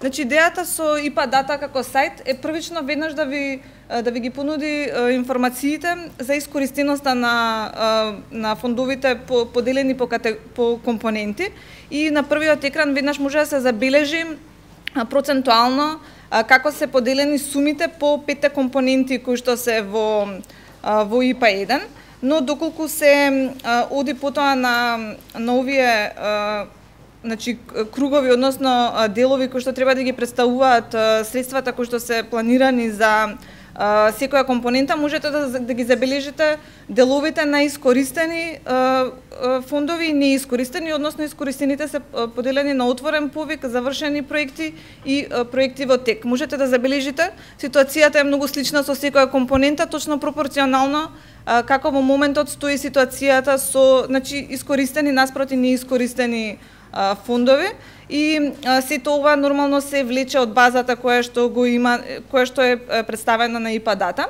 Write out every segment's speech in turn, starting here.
Значи идејата со ИПА Дата како сајт е првично веднаш да ви ги понуди информациите за искористеноста на фондовите поделени по компоненти и на првиот екран веднаш може да се забележи процентуално како се поделени сумите по петте компоненти кои што се во ИПА 1, но доколку се оди потоа на овие значи кругови, односно делови кои што треба да ги представуваат средствата кои што се планирани за секоја компонента, можете да ги забележите деловите на искористени фондови и неискористени, односно искористените се поделени на отворен повик, завршени проекти и проекти во тек. Можете да забележите, ситуацијата е многу слична со секоја компонента, точно пропорционално како во моментот стои ситуацијата со, значи, искористени наспроти неискористени фондови и сето ова нормално се влече од базата која што е представена на ИПА Дата,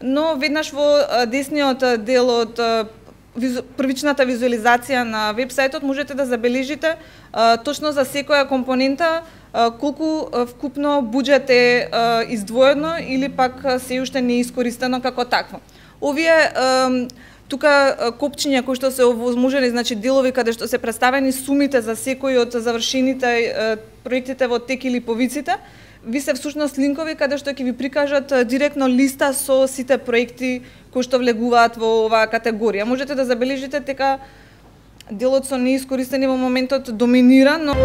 но веднаш во десниот дел од првичната визуализација на вебсајтот можете да забележите точно за секоја компонента колку вкупно буџет е издвоено или пак се уште неискористено како такво. Овие тука копчиња кои што се овозможени, значи делови каде што се представени сумите за секој од завршените проектите во тек или повиците, ви се всушност линкови каде што ќе ви прикажат директно листа со сите проекти кои што влегуваат во оваа категорија. Можете да забележите дека делот со неискористени во моментот доминира, но